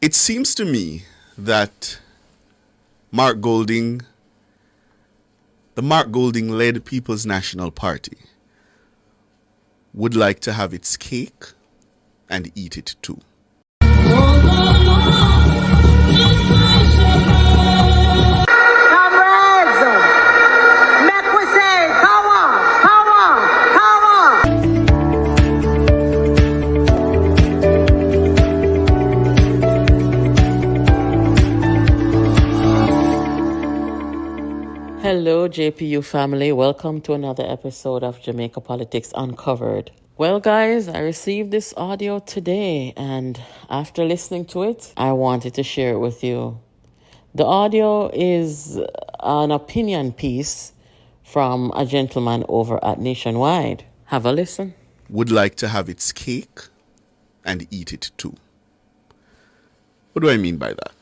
It seems to me that Mark Golding, the Mark Golding-led People's National Party, would like to have its cake and eat it too. Hello, JPU family. Welcome to another episode of Jamaica Politics Uncovered. Well, guys, I received this audio today, and after listening to it, I wanted to share it with you. The audio is an opinion piece from a gentleman over at Nationwide. Have a listen. Would like to have its cake and eat it too. What do I mean by that?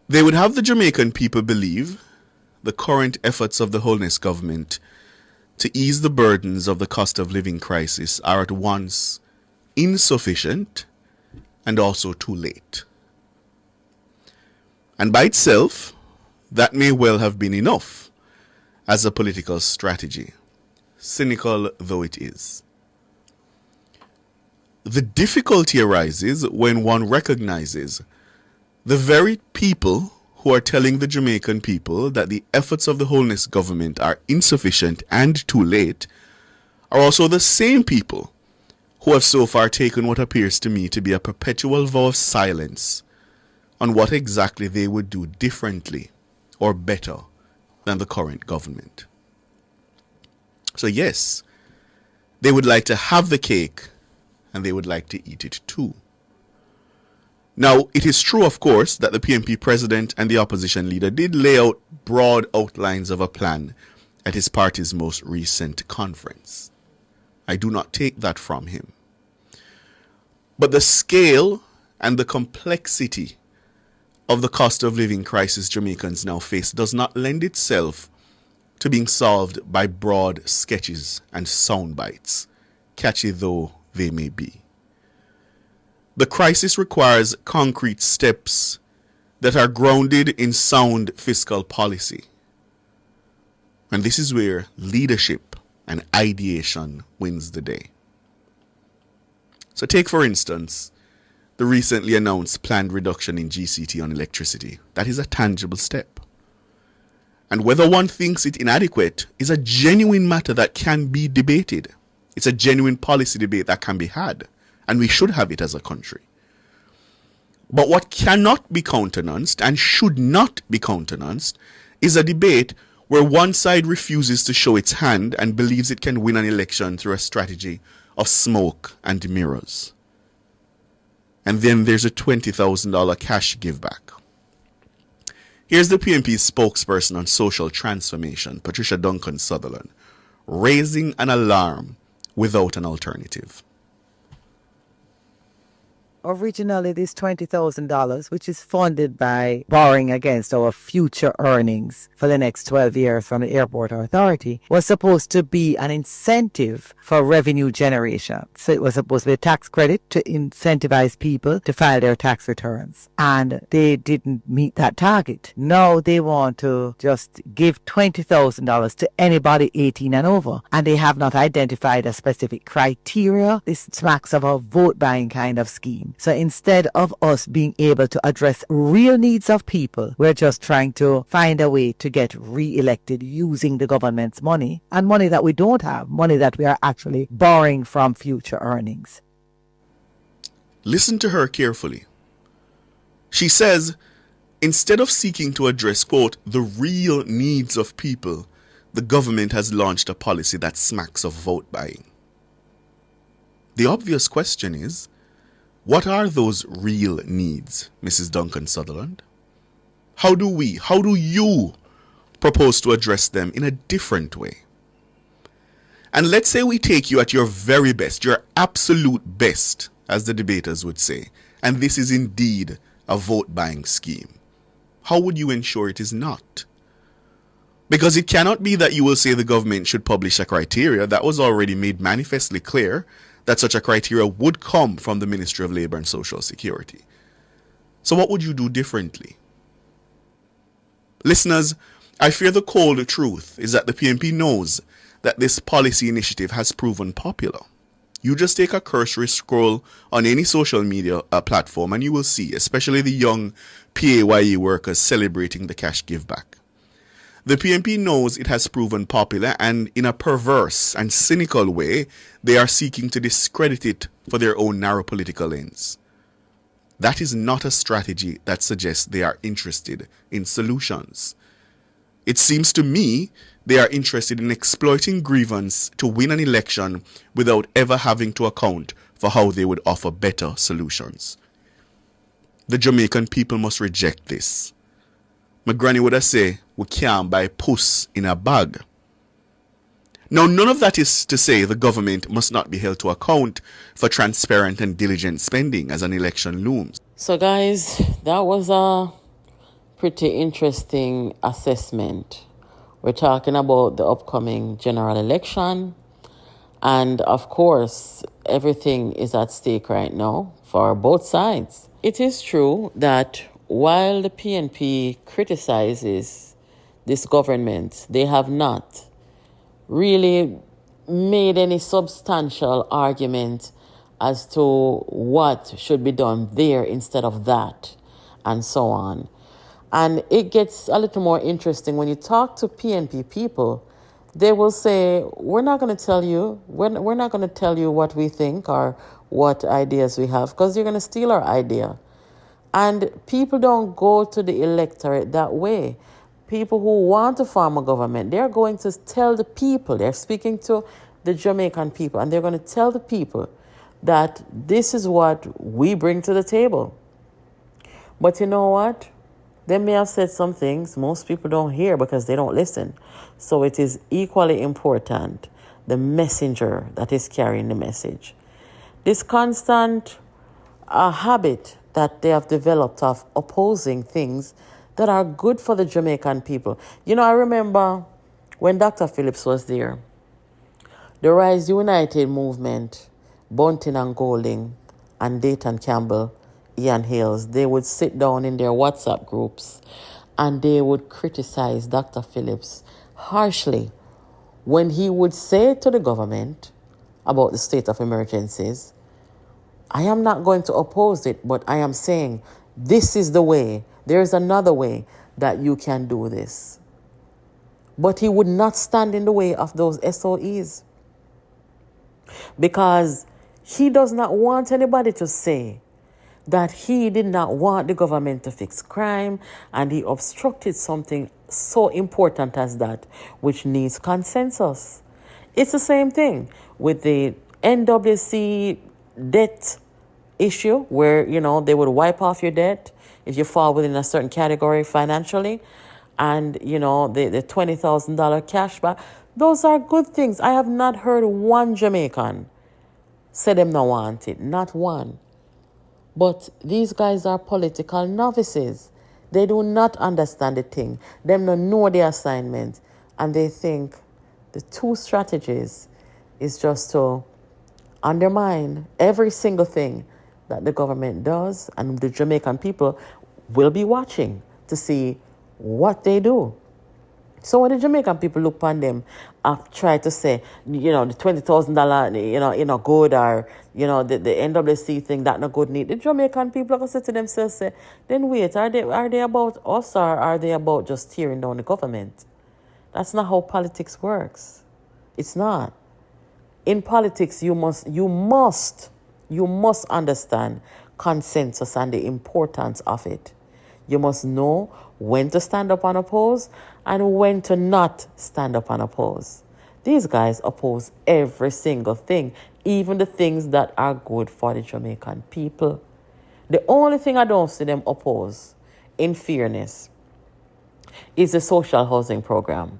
They would have the Jamaican people believe the current efforts of the Holness government to ease the burdens of the cost of living crisis are at once insufficient and also too late. And by itself, that may well have been enough as a political strategy, cynical though it is. The difficulty arises when one recognizes the very people who are telling the Jamaican people that the efforts of the Holness government are insufficient and too late are also the same people who have so far taken what appears to me to be a perpetual vow of silence on what exactly they would do differently or better than the current government. So yes, they would like to have the cake and they would like to eat it too. Now, it is true, of course, that the PNP president and the opposition leader did lay out broad outlines of a plan at his party's most recent conference. I do not take that from him. But the scale and the complexity of the cost of living crisis Jamaicans now face does not lend itself to being solved by broad sketches and sound bites, catchy though they may be. The crisis requires concrete steps that are grounded in sound fiscal policy. And this is where leadership and ideation wins the day. So take, for instance, the recently announced planned reduction in GCT on electricity. That is a tangible step. And whether one thinks it inadequate is a genuine matter that can be debated. It's a genuine policy debate that can be had. And we should have it as a country. But what cannot be countenanced and should not be countenanced is a debate where one side refuses to show its hand and believes it can win an election through a strategy of smoke and mirrors. And then there's a $20,000 cash give back. Here's the PNP's spokesperson on social transformation, Patricia Duncan Sutherland, raising an alarm without an alternative. Originally, this $20,000, which is funded by borrowing against our future earnings for the next 12 years from the Airport Authority, was supposed to be an incentive for revenue generation. So it was supposed to be a tax credit to incentivize people to file their tax returns. And they didn't meet that target. Now they want to just give $20,000 to anybody 18 and over. And they have not identified a specific criteria. This smacks of a vote buying kind of scheme. So instead of us being able to address real needs of people, we're just trying to find a way to get re-elected using the government's money, and money that we don't have, money that we are actually borrowing from future earnings. Listen to her carefully. She says, instead of seeking to address, quote, the real needs of people, the government has launched a policy that smacks of vote buying. The obvious question is, what are those real needs, Mrs. Duncan Sutherland? How do you propose to address them in a different way? And let's say we take you at your very best, your absolute best, as the debaters would say, and this is indeed a vote-buying scheme. How would you ensure it is not? Because it cannot be that you will say the government should publish a criteria that was already made manifestly clear that such a criteria would come from the Ministry of Labour and Social Security. So what would you do differently? Listeners, I fear the cold truth is that the PNP knows that this policy initiative has proven popular. You just take a cursory scroll on any social media platform and you will see, especially the young PAYE workers celebrating the cash give back. The PNP knows it has proven popular, and in a perverse and cynical way, they are seeking to discredit it for their own narrow political ends. That is not a strategy that suggests they are interested in solutions. It seems to me they are interested in exploiting grievance to win an election without ever having to account for how they would offer better solutions. The Jamaican people must reject this. My granny would have said, we can't buy puss in a bag. Now, none of that is to say the government must not be held to account for transparent and diligent spending as an election looms. So guys, that was a pretty interesting assessment. We're talking about the upcoming general election. And of course, everything is at stake right now for both sides. It is true that while the PNP criticizes this government, they have not really made any substantial argument as to what should be done there instead of that, and so on. And it gets a little more interesting when you talk to PNP people. They will say, we're not going to tell you, we're not going to tell you what we think or what ideas we have, because you're going to steal our idea. And people don't go to the electorate that way. People who want to form a government, they're going to tell the people, they're speaking to the Jamaican people, and they're going to tell the people that this is what we bring to the table. But you know what? They may have said some things most people don't hear because they don't listen. So it is equally important, the messenger that is carrying the message. This constant habit that they have developed of opposing things that are good for the Jamaican people. You know, I remember when Dr. Phillips was there, the Rise United movement, Bunting and Golding and Dayton Campbell, Ian Hales, they would sit down in their WhatsApp groups and they would criticize Dr. Phillips harshly when he would say to the government about the state of emergencies, I am not going to oppose it, but I am saying this is the way. There is another way that you can do this. But he would not stand in the way of those SOEs because he does not want anybody to say that he did not want the government to fix crime and he obstructed something so important as that, which needs consensus. It's the same thing with the NWC debt issue where, you know, they would wipe off your debt if you fall within a certain category financially, and, you know, the $20,000 cash back. Those are good things. I have not heard one Jamaican say them no want it. Not one. But these guys are political novices. They do not understand the thing. Them don't know the assignment. And they think the two strategies is just to undermine every single thing that the government does, and the Jamaican people will be watching to see what they do. So when the Jamaican people look upon them and try to say, you know, the $20,000, you know, good, or, you know, the NWC thing, that not good need, the Jamaican people are going to say to themselves, say, then wait, are they about us, or are they about just tearing down the government? That's not how politics works. It's not. In politics, you must understand consensus and the importance of it. You must know when to stand up and oppose and when to not stand up and oppose. These guys oppose every single thing, even the things that are good for the Jamaican people. The only thing I don't see them oppose, in fairness, is the social housing program.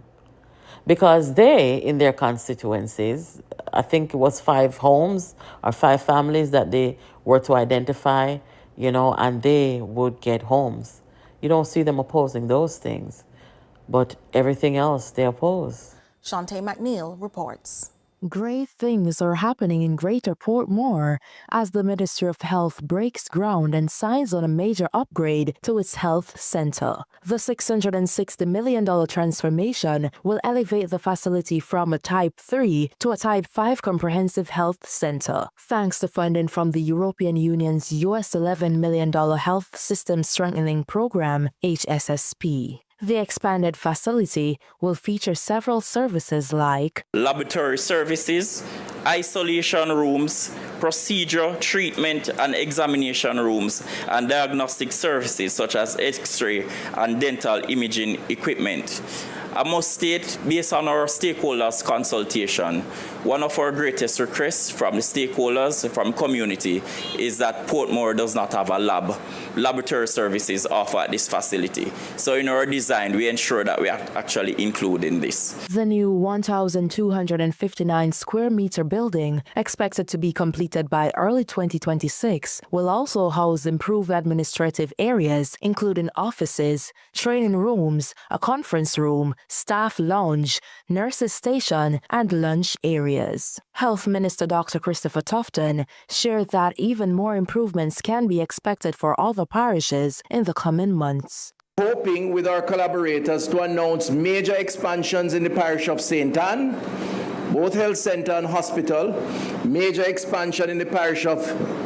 Because they, in their constituencies, I think it was 5 homes or 5 families that they were to identify, you know, and they would get homes. You don't see them opposing those things, but everything else they oppose. Shantae McNeil reports. Great things are happening in Greater Portmore as the Ministry of Health breaks ground and signs on a major upgrade to its health center. The $660 million transformation will elevate the facility from a Type 3 to a Type 5 comprehensive health center, thanks to funding from the European Union's US $11 million Health System Strengthening Program, HSSP. The expanded facility will feature several services like laboratory services, isolation rooms, procedure, treatment and examination rooms, and diagnostic services such as X-ray and dental imaging equipment. I must state, based on our stakeholders' consultation, one of our greatest requests from the stakeholders, from community, is that Portmore does not have a laboratory services offered at this facility. So in our design, we ensure that we are actually including this. The new 1,259 square meter building, expected to be completed by early 2026, will also house improved administrative areas, including offices, training rooms, a conference room, staff lounge, nurses station, and lunch areas. Health Minister Dr. Christopher Tufton shared that even more improvements can be expected for other parishes in the coming months. Hoping with our collaborators to announce major expansions in the parish of St. Anne, both health center and hospital, major expansion in the parish of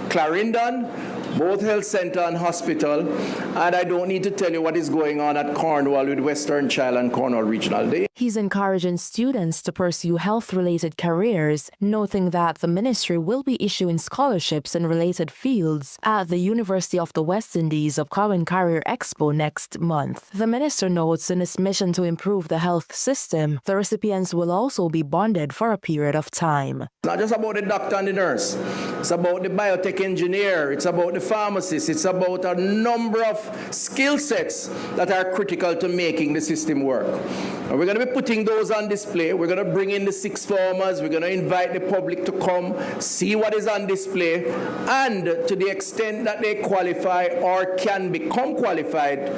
Clarendon, both health center and hospital, and I don't need to tell you what is going on at Cornwall with Western Child and Cornwall Regional Day. He's encouraging students to pursue health-related careers, noting that the ministry will be issuing scholarships in related fields at the University of the West Indies upcoming Career Expo next month. The minister notes in his mission to improve the health system, the recipients will also be bonded for a period of time. It's not just about the doctor and the nurse. It's about the biotech engineer. It's about the pharmacist. It's about a number of skill sets that are critical to making the system work. And we're going to be putting those on display. We're going to bring in the sixth formers. We're going to invite the public to come, see what is on display, and to the extent that they qualify or can become qualified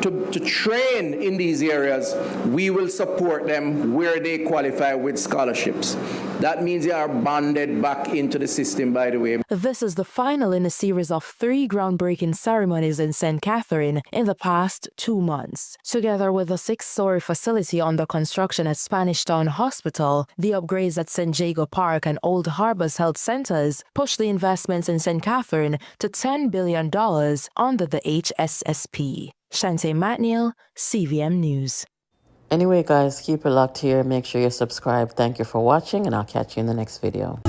to train in these areas, we will support them where they qualify with scholarships. That means they are bonded back into the system, by the way. This is the final in a series of 3 groundbreaking ceremonies in St. Catherine in the past 2 months. Together with a 6-story facility under construction at Spanish Town Hospital, the upgrades at St. Jago Park and Old Harbour's health centers push the investments in St. Catherine to $10 billion under the HSSP. Shante McNeil, CVM News. Anyway, guys, keep it locked here. Make sure you subscribe. Thank you for watching, and I'll catch you in the next video.